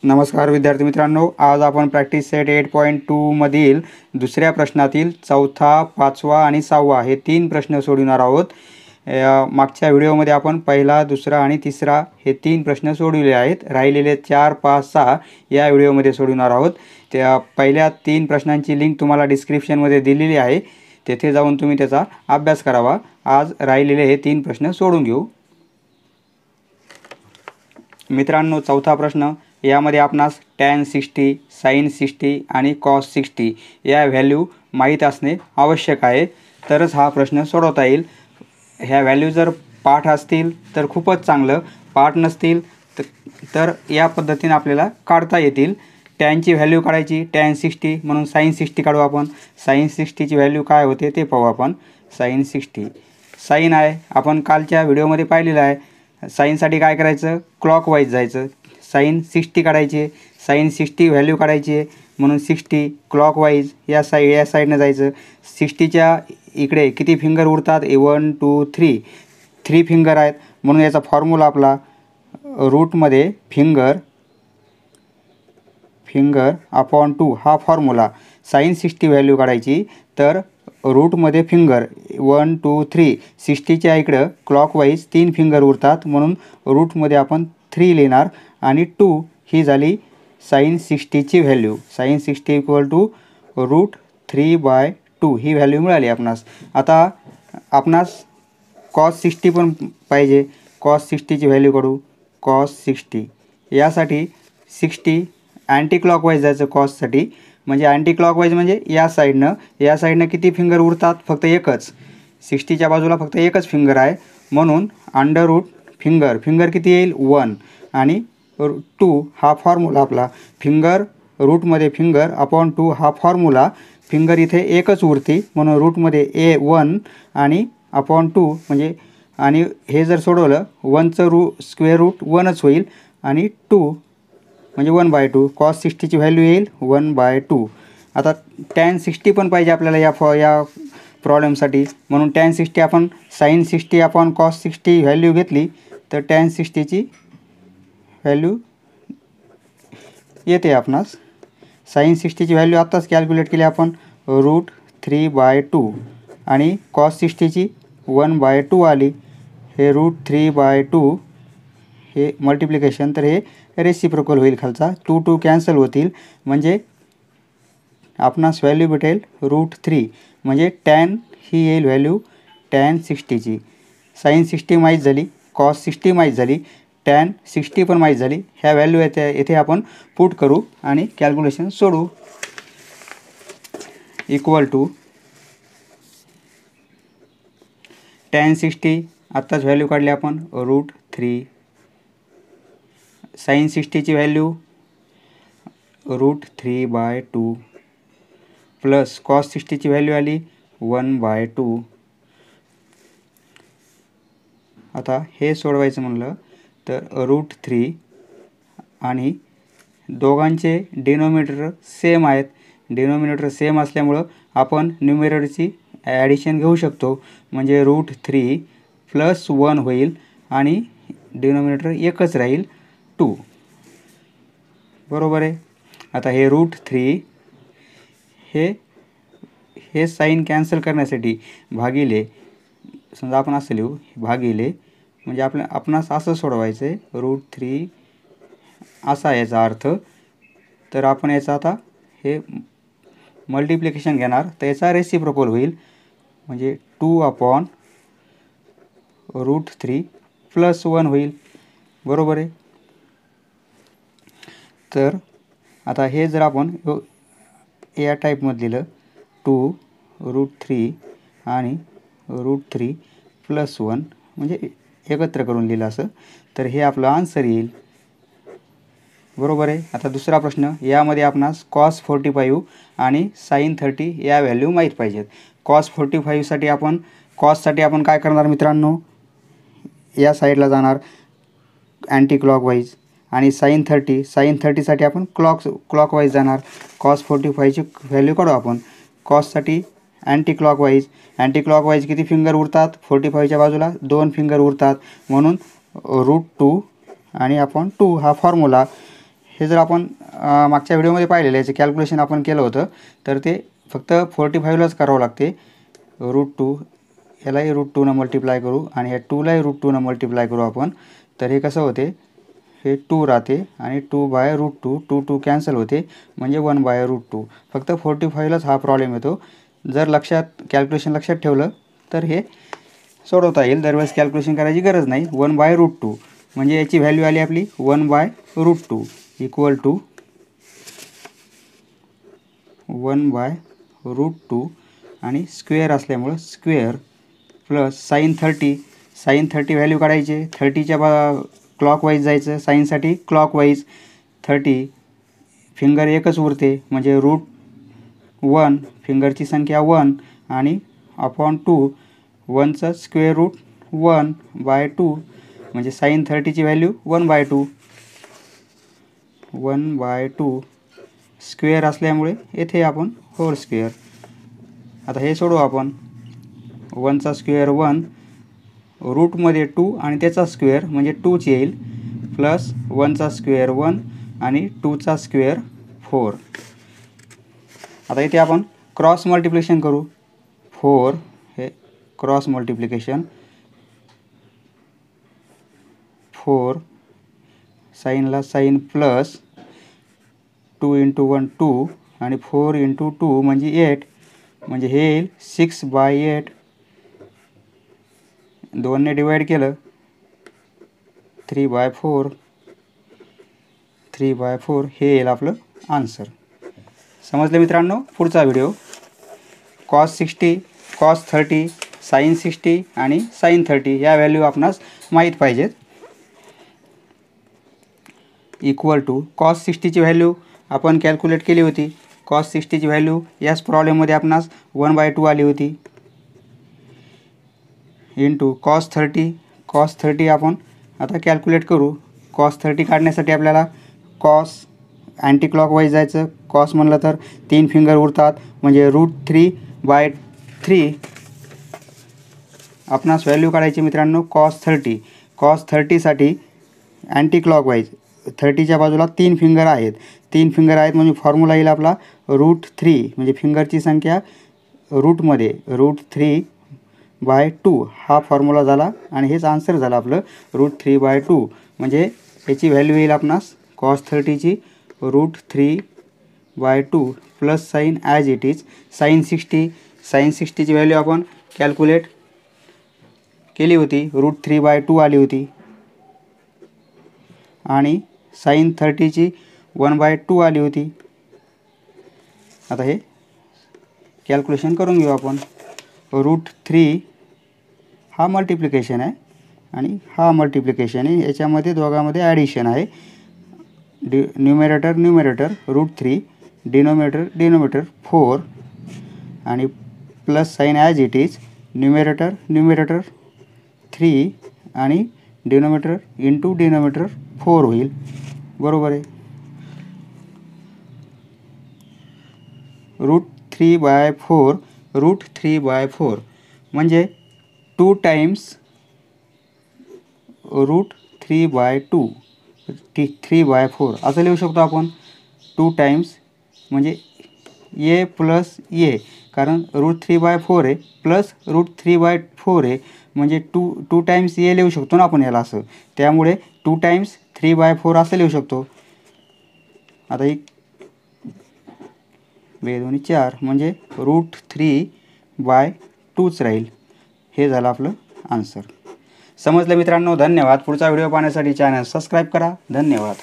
नमस्कार विद्यार्थी मित्रांनो, आज आपण प्रॅक्टिस सेट 8.2 मधील दुसऱ्या प्रश्नातील चौथा, पाचवा आणि सहावा हे तीन प्रश्न सोडवणार आहोत। मागच्या व्हिडिओमध्ये आपण पहिला, दुसरा आणि तिसरा हे तीन प्रश्न सोडवले आहेत। राहिलेले 4, 5, 6 या व्हिडिओमध्ये सोडवणार आहोत। त्या पहिल्या तीन प्रश्नांची लिंक तुम्हाला डिस्क्रिप्शनमध्ये दिलेली आहे, तेथे जाऊन तुम्ही त्याचा अभ्यास करावा। आज राहिलेले हे तीन प्रश्न सोडून घेऊ। मित्रांनो, चौथा प्रश्न यामध्ये आपणास tan 60, sin 60 आणि cos 60 या व्हॅल्यू माहीत असणे आवश्यक आहे, तरच हा प्रश्न सोडवता येईल। ह्या व्हॅल्यू जर पाठ असतील तर खूपच चांगलं, पाठ नसतील तर या पद्धतीने आपल्याला काढता येतील। tan ची व्हॅल्यू काढायची, tan 60 म्हणून sin 60 काढू आपण। sin 60 ची व्हॅल्यू काय होते ते पाहू आपण। sin 60 sin आहे, आपण कालच्या व्हिडिओमध्ये पाहिलेलं आहे। sin साठी काय करायचं, क्लॉकवाईज जायचं। sin 60 काढायचे, sin 60 व्हॅल्यू काढायची म्हणून 60 क्लॉकवाईज या साईडने जायचं। 60च्या इकडे किती फिंगर उरतात, 1 2 3 3 फिंगर आहेत, म्हणून याचा फॉर्म्युला आपला रूटमध्ये फिंगर अपॉन 2 हा फॉर्म्युला। sin 60 व्हॅल्यू काढायची तर रूटमध्ये फिंगर 1 2 3 60च्या इकडं क्लॉकवाईज 3 फिंगर उरतात, म्हणून रूटमध्ये आपण 3 लिहिणार आणि 2 ही झाली sin 60 ची व्हॅल्यू। sin 60 = √3/2 ही व्हॅल्यू मिळाली आपणास। आता आपणास cos 60 पण पाहिजे। cos 60 ची व्हॅल्यू काढू। cos 60 यासाठी 60 अँटी क्लॉकवाईज जायचं cos साठी, म्हणजे अँटी क्लॉकवाईज म्हणजे या साईडनं किती फिंगर उरतात, फक्त एकच। 60च्या बाजूला फक्त एकच फिंगर आहे, म्हणून अंडर रूट फिंगर किती येईल 1 आणि 2 हा फॉर्म्युला आपला। फिंगर रूटमध्ये फिंगर अपॉन 2 हा फॉर्म्युला। फिंगर इथे एकच उरते, म्हणून रूटमध्ये 1 आणि अपॉन 2 म्हणजे, आणि हे जर सोडवलं 1चं स्क्वेअर रूट 1च होईल आणि 2 म्हणजे 1/2। cos 60 ची व्हॅल्यू येईल 1/2। आता tan 60 पण पाहिजे आपल्याला या प्रॉब्लेमसाठी, म्हणून tan 60 आपण sin 60 अपॉन cos 60 व्हॅल्यू घेतली तर tan 60 ची व्हॅल्यू येते आपणास। sin 60 ची व्हॅल्यू आत्ताच कॅल्क्युलेट केली आपण, √3/2 आणि cos 60 ची 1/2 आली। हे √3/2 हे मल्टिप्लिकेशन, तर हे रेसिप्रोकल होईल, खालचा 2 2 कॅन्सल होतील, म्हणजे आपणास व्हॅल्यू भेटेल √3, म्हणजे tan ही येईल व्हॅल्यू tan 60 ची। sin 60 माहीत झाली, cos 60 माहीत झाली, tan 60 पण माहीत झाली। ह्या व्हॅल्यू येथे आपण पुट करू आणि कॅल्क्युलेशन सोडू। इक्वल टू tan 60 आत्ताच व्हॅल्यू काढली आपण √3, sin 60 ची व्हॅल्यू √3/2 प्लस cos 60 ची व्हॅल्यू आली 1/2। आता हे सोडवायचं म्हणलं तर √3 आणि दोघांचे डिनोमिनेटर सेम आहेत। डिनोमिनेटर सेम असल्यामुळं आपण न्यूमरेटरची ॲडिशन घेऊ शकतो, म्हणजे √3 + 1 होईल आणि डिनोमिनेटर एकच राहील 2, बरोबर आहे। आता हे √3 हे साईन कॅन्सल करण्यासाठी भागिले, समजा आपण असं लिहू भागिले, म्हणजे आपणास असं सोडवायचं आहे √3 असा याचा अर्थ। तर आपण याचा आता हे मल्टिप्लिकेशन घेणार, तर याचा रेसिप्रोकल होईल, म्हणजे 2/√3 + 1 होईल, बरोबर आहे। तर आता हे जर आपण या टाईपमध्ये लिहिलं 2√3 आणि √3 + 1 म्हणजे एकत्र करून लिहिलं असं, तर हे आपलं आन्सर येईल, बरोबर आहे। आता दुसरा प्रश्न, यामध्ये आपणास cos 45 आणि sin 30 या व्हॅल्यू माहीत पाहिजेत। cos 45 साठी आपण काय करणार मित्रांनो, या साईडला जाणार अँटी क्लॉकवाईज, आणि sin 30 साठी आपण क्लॉकवाईज जाणार। cos 45 ची व्हॅल्यू काढू आपण। cos साठी अँटी क्लॉकवाईज किती फिंगर उरतात, 45च्या बाजूला 2 फिंगर उरतात, म्हणून √2 आणि अपॉन 2 हा फॉर्म्युला। हे जर आपण मागच्या व्हिडिओमध्ये पाहिलेलं याचे कॅल्क्युलेशन आपण केलं होतं, तर ते फक्त 45लाच करावं लागते. √2 यालाही √2 मल्टिप्लाय करू आणि ह्या 2लाही √2 मल्टिप्लाय करू आपण. तर हे कसं होते, हे 2 राहते आणि 2/√2, 2 कॅन्सल होते म्हणजे 1/√2. फक्त 45लाच हा प्रॉब्लेम येतो. जर कॅल्क्युलेशन लक्षात ठेवलं तर हे सोडवता येईल. दरवेळेस कॅल्क्युलेशन करायची गरज नाही. 1/√2 म्हणजे याची व्हॅल्यू आली आपली 1/√2 इक्वल टू 1/√2 आणि स्क्वेअर असल्यामुळं स्क्वेअर प्लस sin 30 व्हॅल्यू काढायची. 30च्या क्लॉकवाईज जायचं, साईनसाठी क्लॉकवाईज. 30 फिंगर एकच उरते म्हणजे √1 फिंगरची संख्या 1 आणि अपॉन 2 1चं स्क्वेअर रूट 1/2 म्हणजे sin 30ची व्हॅल्यू 1/2 स्क्वेअर असल्यामुळे येथे आपण होल स्क्वेअर. आता हे सोडू आपण. 1चा स्क्वेअर 1, रूटमध्ये 2 आणि त्याचा स्क्वेअर म्हणजे 2च येईल, प्लस 1चा स्क्वेअर 1 आणि 2चा स्क्वेअर 4. आता इथे आपण क्रॉस मल्टिप्लिकेशन करू. 4 हे क्रॉस मल्टिप्लिकेशन 4 साईनला साईन प्लस 2 × 1 2 आणि 4 × 2 म्हणजे 8 म्हणजे हे येईल 6/8. 2ने डिवाईड केलं 3/4 हे येईल आपलं आन्सर. समजलं मित्रांनो? पुढचा व्हिडिओ cos 60, cos 30, sin 60 आणि sin 30 या व्हॅल्यू आपणास माहीत पाहिजेत. इक्वल टू cos 60ची व्हॅल्यू आपण कॅल्क्युलेट केली होती. cos 60ची व्हॅल्यू याच प्रॉब्लेममध्ये आपणास 1/2 आली होती. इंटू cos 30 आपण आता कॅल्क्युलेट करू. cos 30 काढण्यासाठी आपल्याला cos अँटी क्लॉकवाईज जायचं. cos म्हणलं तर 3 फिंगर उरतात म्हणजे √3/3 आपणास व्हॅल्यू काढायची मित्रांनो. cos 30साठी अँटी क्लॉकवाईज 30च्या बाजूला 3 फिंगर आहेत. 3 फिंगर आहेत म्हणजे फॉर्म्युला येईल आपला √3 म्हणजे फिंगरची संख्या रूटमध्ये √3/2 हा फॉर्म्युला झाला आणि हेच आन्सर झालं आपलं √3/2. म्हणजे याची व्हॅल्यू येईल आपणास cos 30ची √3/2 plus sine as it is sin 60ची व्हॅल्यू आपण कॅल्क्युलेट केली होती. √3/2 आली होती आणि sin 30ची 1/2 आली होती. आता हे कॅल्क्युलेशन करून घेऊ आपण. √3 हा मल्टिप्लिकेशन आहे आणि हा मल्टिप्लिकेशन आहे. याच्यामध्ये दोघांमध्ये ॲडिशन आहे. न्यूमरेटर √3, डिनोमिनेटर 4 आणि plus sine as it is numerator 3 आणि डिनोमिनेटर इंटू डिनोमिनेटर 4 होईल. बरोबर आहे. √3/4 म्हणजे 2 टाइम्स √3/2 3/4 असं लिहू शकतो आपण. 2 टाइम्स म्हणजे ए प्लस ए, कारण √3/4 आहे प्लस √3/4 आहे म्हणजे 2 टाइम्स ए लिहू शकतो ना आपण याला असं. त्यामुळे 2 टाइम्स 3/4 असं लिहू शकतो. आता ही 2 2 4 म्हणजे √3/2च राहील. हे झालं आपलं आन्सर. समजलं मित्रांनो? धन्यवाद. पुढचा व्हिडिओ पाहण्यासाठी चॅनल सबस्क्राईब करा. धन्यवाद.